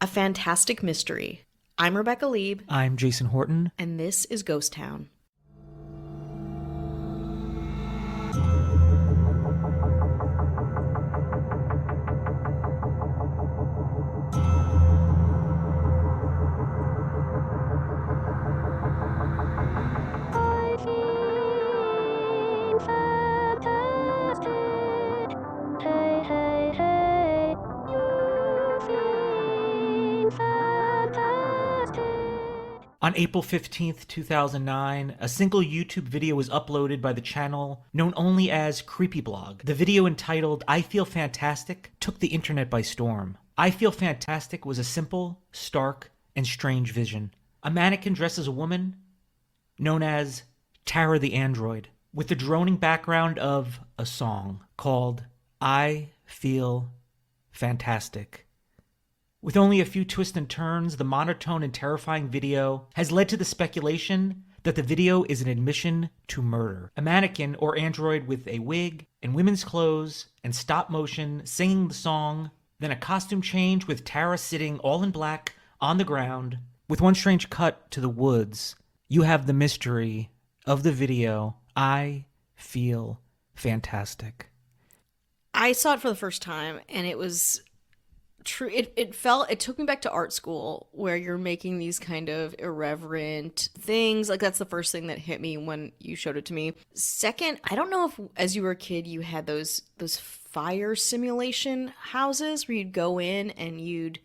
A fantastic mystery. I'm Rebecca Lieb, I'm Jason Horton. and this is Ghost Town. On April 15th, 2009, a single YouTube video was uploaded by the channel known only as Creepyblog. The video, entitled I Feel Fantastic, took the internet by storm. I Feel Fantastic was a simple, stark, and strange vision. A mannequin dressed as a woman, known as Tara the Android, with the droning background of a song called I Feel Fantastic. With only a few twists and turns, the monotone and terrifying video has led to the speculation that the video is an admission to murder. A mannequin or android with a wig and women's clothes and stop motion singing the song, then a costume change with Tara sitting all in black on the ground. With one strange cut to the woods, you have the mystery of the video, I Feel Fantastic. I saw it for the first time, and it was true. It took me back to art school, where you're making these kind of irreverent things. Like, that's the first thing that hit me when you showed it to me. Second, I don't know if as you were a kid you had those fire simulation houses where you'd go in and you'd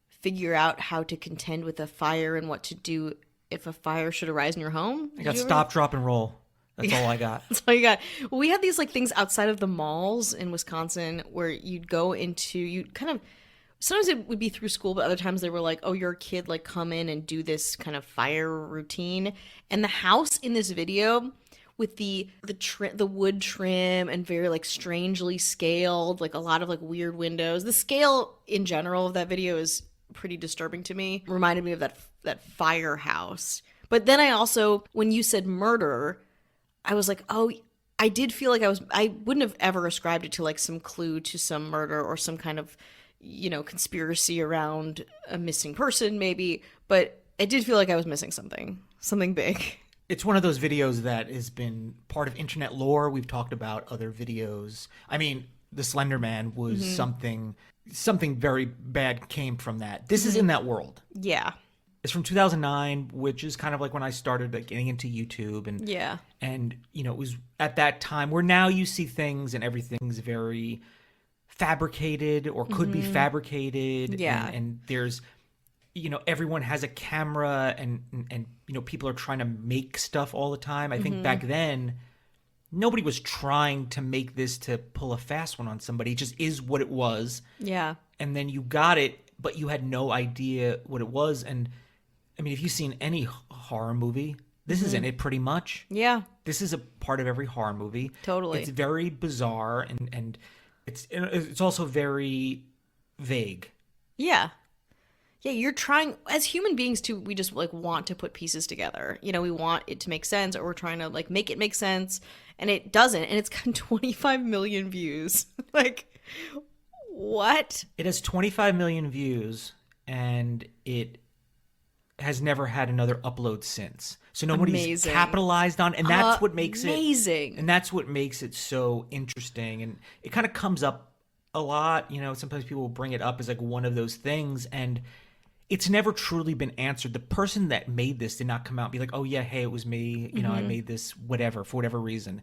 figure out how to contend with a fire and what to do if a fire should arise in your home. I got stop, drop, and roll. That's all I got. That's all you got. Well, we had these like things outside of the malls in Wisconsin where you'd go into, you'd kind of, sometimes it would be through school, but other times they were like, oh, you're a kid, like come in and do this kind of fire routine. And the house in this video with the wood trim and very like strangely scaled, like a lot of like weird windows. The scale in general of that video is pretty disturbing to me. Reminded me of that firehouse. But then I also, when you said murder, I was like, oh, I did feel like I wouldn't have ever ascribed it to like some clue to some murder or some kind of, conspiracy around a missing person maybe, but I did feel like I was missing something big. It's one of those videos that has been part of internet lore. We've talked about other videos. I mean, the Slender Man was something very bad came from that. This is in that world. Yeah. It's from 2009, which is kind of like when I started like getting into YouTube, and it was at that time where now you see things and everything's very fabricated or could be fabricated. Yeah. And there's, everyone has a camera and people are trying to make stuff all the time. I think back then, nobody was trying to make this to pull a fast one on somebody. It just is what it was. Yeah. And then you got it, but you had no idea what it was. And I mean, if you've seen any horror movie, this is in it pretty much. Yeah. This is a part of every horror movie. Totally. It's very bizarre and it's also very vague. Yeah. Yeah, you're trying, as human beings too, we just like want to put pieces together. We want it to make sense, or we're trying to like make it make sense, and it doesn't, and it's got 25 million views. Like, what? It has 25 million views, and it has never had another upload since. So nobody's capitalized on, and that's what makes amazing. And that's what makes it so interesting. And it kind of comes up a lot. Sometimes people will bring it up as like one of those things, and it's never truly been answered. The person that made this did not come out and be like, oh yeah, hey, it was me. I made this, whatever, for whatever reason.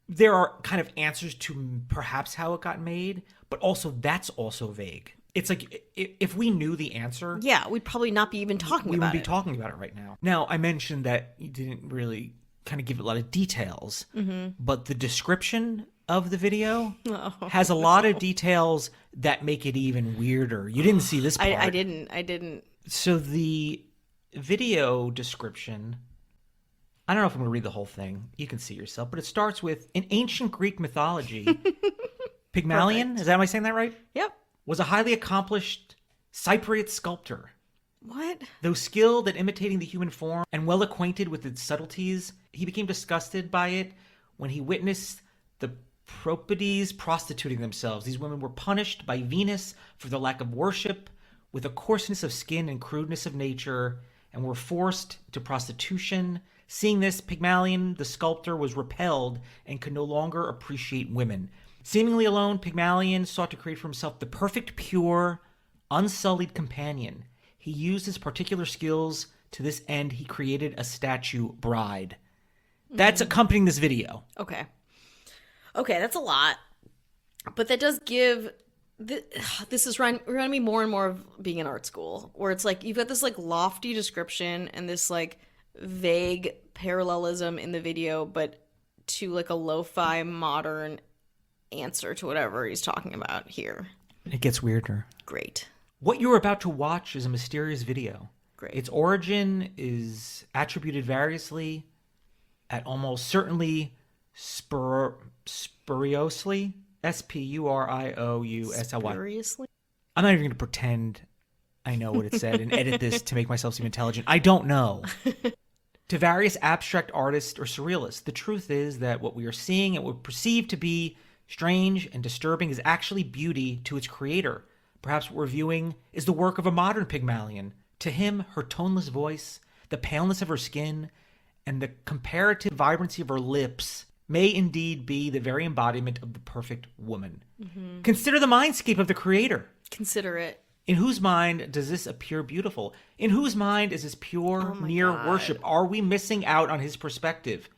There are kind of answers to perhaps how it got made, but also that's also vague. It's like, if we knew the answer... Yeah, we'd probably not be even talking about it. We wouldn't be talking about it right now. Now, I mentioned that you didn't really kind of give it a lot of details, but the description of the video has a lot of details that make it even weirder. You didn't see this part. I didn't. So the video description... I don't know if I'm going to read the whole thing. You can see yourself. But it starts with, in ancient Greek mythology, Pygmalion, am I saying that right? Yep. Was a highly accomplished Cypriot sculptor. What? Though skilled at imitating the human form and well acquainted with its subtleties, he became disgusted by it when he witnessed the Propides prostituting themselves. These women were punished by Venus for their lack of worship, with a coarseness of skin and crudeness of nature, and were forced to prostitution. Seeing this, Pygmalion, the sculptor, was repelled and could no longer appreciate women. Seemingly alone, Pygmalion sought to create for himself the perfect, pure, unsullied companion. He used his particular skills. To this end, he created a statue bride. That's accompanying this video. Okay. Okay, that's a lot. But that does give... This is reminding me more and more of being in art school, where it's like you've got this like lofty description and this like vague parallelism in the video, but to like a lo-fi modern answer to whatever he's talking about here. It gets weirder. Great. What you're about to watch is a mysterious video. Great. Its origin is attributed variously, at almost certainly spuriously, Spuriously. Seriously? I'm not even going to pretend I know what it said and edit this to make myself seem intelligent. I don't know. To various abstract artists or surrealists, the truth is that what we are seeing and what we perceive to be strange and disturbing is actually beauty to its creator. Perhaps what we're viewing is the work of a modern Pygmalion. To him, her toneless voice, the paleness of her skin, and the comparative vibrancy of her lips may indeed be the very embodiment of the perfect woman. Mm-hmm. Consider the mindscape of the creator. Consider it. In whose mind does this appear beautiful? In whose mind is this pure, near worship? Are we missing out on his perspective?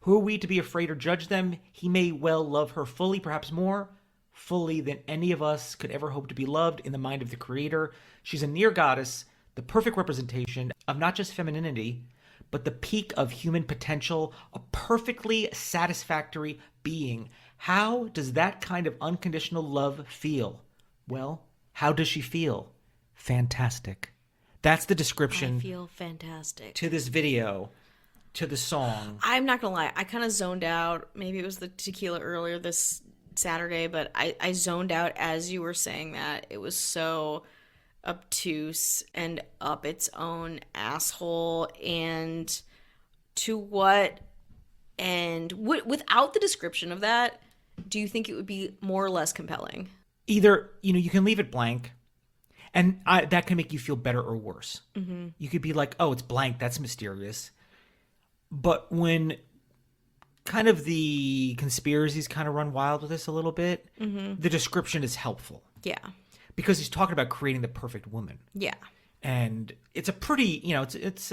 Who are we to be afraid or judge them? He may well love her fully, perhaps more fully than any of us could ever hope to be loved in the mind of the creator. She's a near goddess, the perfect representation of not just femininity, but the peak of human potential, a perfectly satisfactory being. How does that kind of unconditional love feel? Well, how does she feel? Fantastic. That's the description. I feel fantastic. To this video, to the song. I'm not gonna lie, I kind of zoned out. Maybe it was the tequila earlier this Saturday, but I zoned out as you were saying that. It was so obtuse and up its own asshole, and to what end? Without the description of that, do you think it would be more or less compelling? Either, you can leave it blank, and that can make you feel better or worse. Mm-hmm. You could be like, oh, it's blank, that's mysterious. But when kind of the conspiracies kind of run wild with this a little bit, the description is helpful. Yeah. Because he's talking about creating the perfect woman. Yeah. And it's a pretty, it's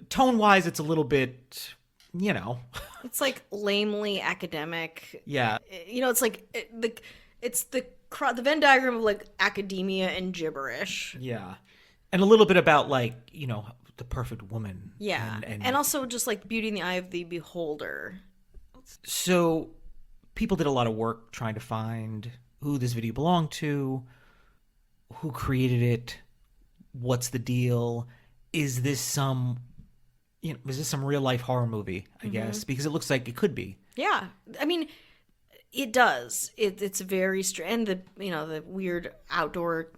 tone-wise, it's a little bit, It's like lamely academic. Yeah. It's like it's the Venn diagram of like academia and gibberish. Yeah. And a little bit about like, the perfect woman. Yeah. And also just like beauty in the eye of the beholder. So people did a lot of work trying to find who this video belonged to, who created it, what's the deal, is this some real life horror movie, I guess, because it looks like it could be. Yeah. I mean, it does. It's very strange. And the weird outdoor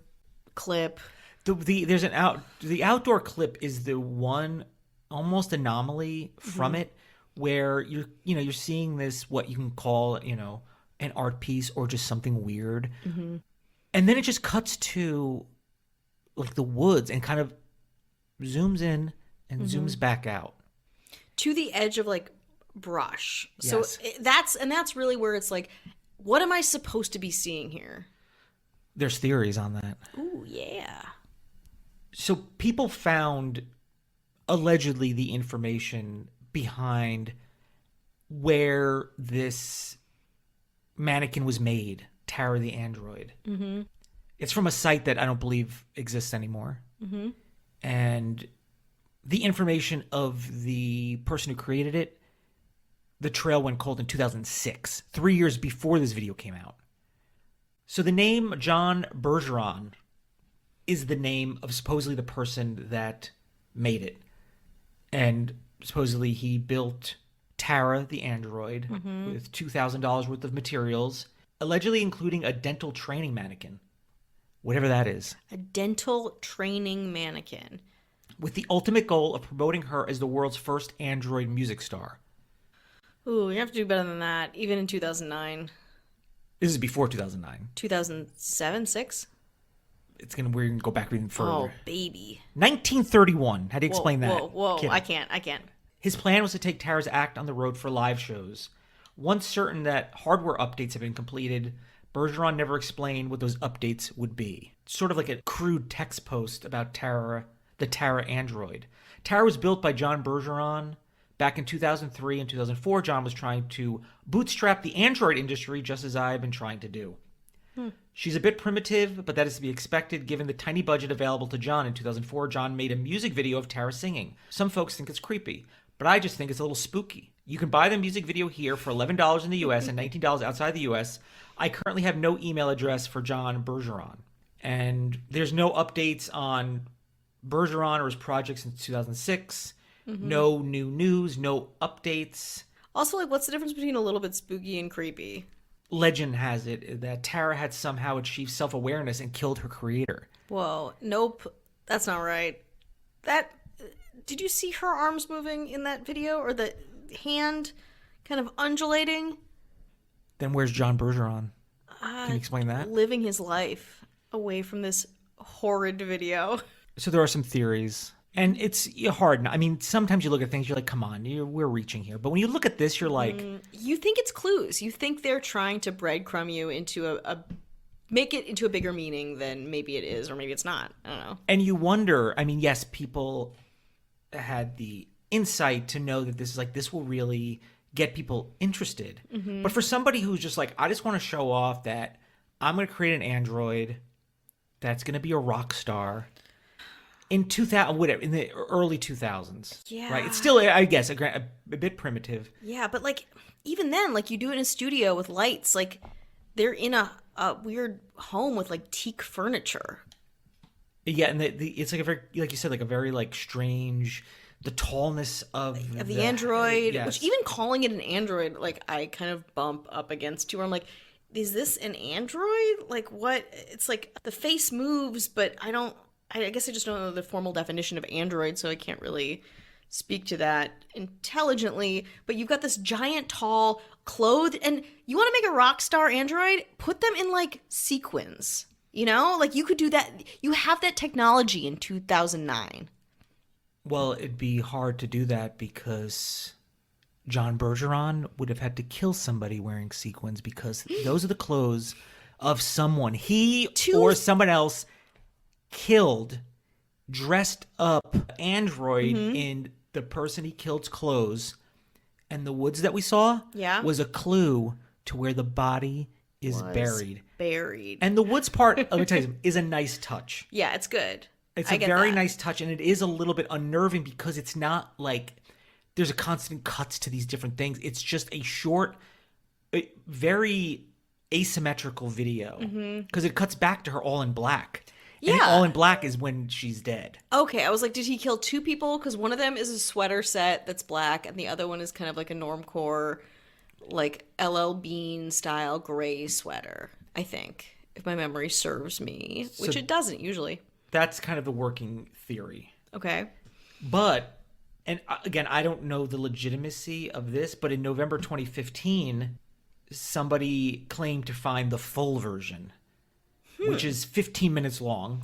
clip. The outdoor clip is the one almost anomaly from it where you're seeing this, what you can call, an art piece or just something weird. Mm-hmm. And then it just cuts to like the woods and kind of zooms in and zooms back out. To the edge of like brush. Yes. So that's really where it's like, what am I supposed to be seeing here? There's theories on that. Ooh, yeah. So people found allegedly the information behind where this mannequin was made, Tara the android. Mm-hmm. It's from a site that I don't believe exists anymore. Mm-hmm. And the information of the person who created it, the trail went cold in 2006, 3 years before this video came out. So the name John Bergeron is the name of supposedly the person that made it. And supposedly he built Tara, the android, with $2,000 worth of materials, allegedly including a dental training mannequin, whatever that is. A dental training mannequin. With the ultimate goal of promoting her as the world's first android music star. Ooh, you have to do better than that, even in 2009. This is before 2009. 2007, 6? we're gonna go back even further. Oh, baby. 1931. How do you explain that? Whoa. Kidding. I can't. His plan was to take Tara's act on the road for live shows. Once certain that hardware updates had been completed, Bergeron never explained what those updates would be. Sort of like a crude text post about Tara, the Tara android. Tara was built by John Bergeron. Back in 2003 and 2004, John was trying to bootstrap the android industry just as I have been trying to do. She's a bit primitive, but that is to be expected given the tiny budget available to John. In 2004, John made a music video of Tara singing. Some folks think it's creepy, but I just think it's a little spooky. You can buy the music video here for $11 in the US and $19 outside the US. I currently have no email address for John Bergeron. And there's no updates on Bergeron or his project since 2006. No new news, no updates. Also, like, what's the difference between a little bit spooky and creepy? Legend has it that Tara had somehow achieved self-awareness and killed her creator. Whoa, nope, that's not right. Did you see her arms moving in that video, or the hand kind of undulating? Then where's John Bergeron? Can you explain that? Living his life away from this horrid video. So there are some theories. And it's hard. I mean, sometimes you look at things, you're like, come on, we're reaching here. But when you look at this, you're like... You think it's clues. You think they're trying to breadcrumb you into make it into a bigger meaning than maybe it is, or maybe it's not. I don't know. And you wonder, I mean, yes, people had the insight to know that this will really get people interested. But for somebody who's just like, I just want to show off that I'm going to create an android that's going to be a rock star... In 2000, whatever, in the early 2000s, yeah, right? It's still, I guess, a bit primitive. Yeah, but like even then, like you do it in a studio with lights, like they're in a weird home with like teak furniture. Yeah, and it's like a very, like you said, like a very like strange, the tallness of the android. Yes. Which even calling it an android, like I kind of bump up against too. Where I'm like, is this an android? Like what? It's like the face moves, but I guess I just don't know the formal definition of android, so I can't really speak to that intelligently. But you've got this giant, tall, clothed, and you want to make a rock star android? Put them in, like, sequins. You know? Like, you could do that. You have that technology in 2009. Well, it'd be hard to do that because John Bergeron would have had to kill somebody wearing sequins because those are the clothes of someone. Or someone else... killed, dressed up android in the person he killed's clothes, and the woods that we saw was a clue to where the body is buried. And the woods part, let me tell you, is a nice touch. Yeah, it's good. It's a very nice touch, and it is a little bit unnerving because it's not like there's a constant cuts to these different things. It's just a short, very asymmetrical video because it cuts back to her all in black. And all in black is when she's dead. Okay, I was like, did he kill two people? Because one of them is a sweater set that's black, and the other one is kind of like a normcore, like LL Bean style gray sweater, I think, if my memory serves me, which it doesn't usually. That's kind of the working theory. Okay. But, and again, I don't know the legitimacy of this, but in November 2015, somebody claimed to find the full version. Which is 15 minutes long.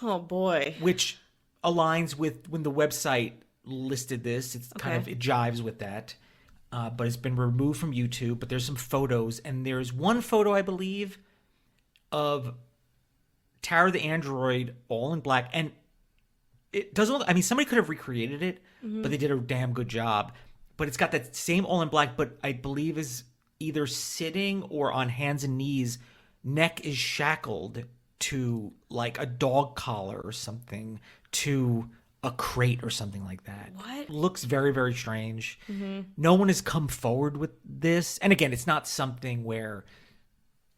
Oh, boy. Which aligns with when the website listed this. It's kind of, it jives with that. But it's been removed from YouTube. But there's some photos. And there's one photo, I believe, of Tara the android all in black. And it doesn't look, I mean, somebody could have recreated it. But they did a damn good job. But it's got that same all in black. But I believe is either sitting or on hands and knees. Neck is shackled to like a dog collar or something, to a crate or something like that. What? Looks very, very strange. No one has come forward with this. And again, it's not something where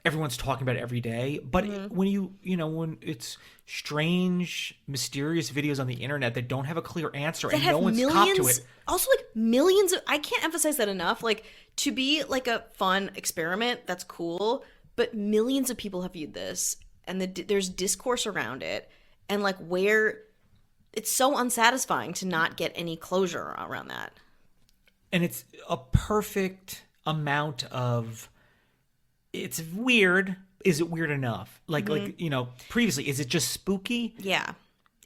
everyone's talking about it every day. But when when it's strange, mysterious videos on the internet that don't have a clear answer and no one's copped to it. Also, like millions of, I can't emphasize that enough. Like to be like a fun experiment, that's cool. But millions of people have viewed this, and there's discourse around it, and like where it's so unsatisfying to not get any closure around that. And it's a perfect amount of, it's weird, is it weird enough? Like, you know, previously, is it just spooky? Yeah.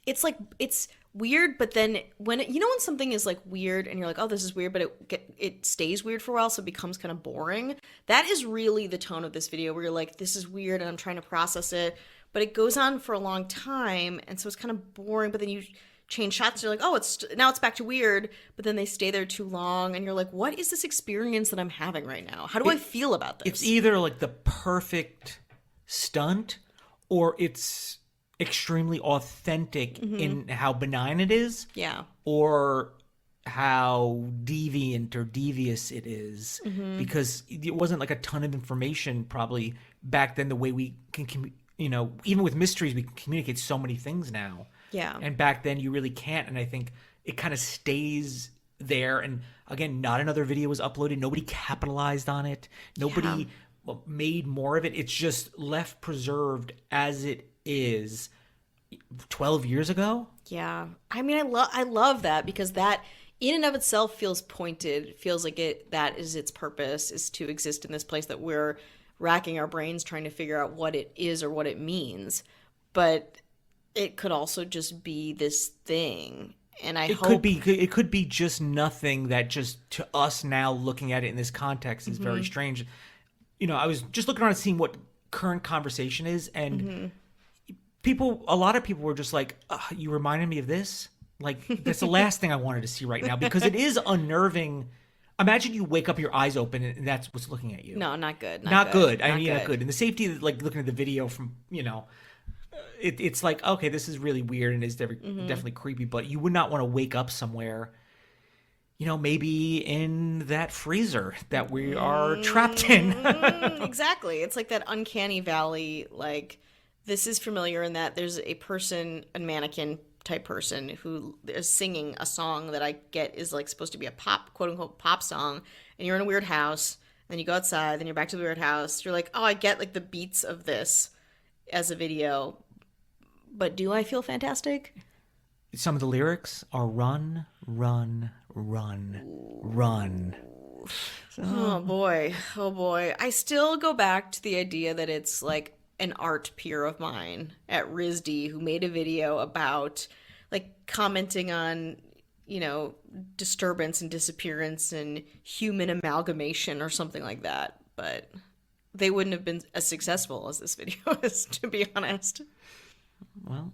It's like, it's weird, but then when you know when something is like weird and you're like, oh, this is weird, but it stays weird for a while, so it becomes kind of boring. That is really the tone of this video, where you're like, this is weird and I'm trying to process it, but it goes on for a long time, and so it's kind of boring. But then you change shots, you're like, oh, now it's back to weird, but then they stay there too long, and you're like, what is this experience that I'm having right now? How do I feel about this? It's either like the perfect stunt, or it's extremely authentic in how benign it is, or how deviant or devious it is, because it wasn't like a ton of information probably back then, the way we can you know, even with mysteries, we can communicate so many things now. Yeah. And back then you really can't. And I think it kind of stays there. And again, not another video was uploaded. Nobody capitalized on it. Nobody made more of it. It's just left preserved as it is 12 years ago. Yeah. I mean, I love that, because that in and of itself feels pointed, feels like that is its purpose, is to exist in this place that we're racking our brains trying to figure out what it is or what it means. But it could also just be this thing. And it could be just nothing that, just to us now looking at it in this context, is very strange. You know, I was just looking around and seeing what current conversation is, and a lot of people were just like, you reminded me of this. Like, that's the last thing I wanted to see right now, because it is unnerving. Imagine you wake up, your eyes open, and that's what's looking at you. No, not good. Not good. I mean, not good. And the safety of, like, looking at the video from, you know, it's like, okay, this is really weird and is definitely creepy, but you would not want to wake up somewhere, you know, maybe in that freezer that we are trapped in. Exactly. It's like that uncanny valley, like, this is familiar in that there's a mannequin type person who is singing a song that I get is like supposed to be a pop, quote unquote, pop song, and you're in a weird house, then you go outside, then you're back to the weird house. You're like, oh, I get like the beats of this as a video, but do I feel fantastic? Some of the lyrics are run, run, run, run. Oh boy. I still go back to the idea that it's like an art peer of mine at RISD who made a video about like commenting on, you know, disturbance and disappearance and human amalgamation or something like that. But they wouldn't have been as successful as this video is, to be honest. Well,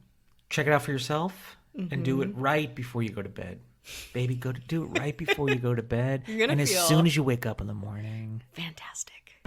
check it out for yourself and do it right before you go to bed. Baby, do it right before you go to bed. You're gonna and as soon as you wake up in the morning. Fantastic.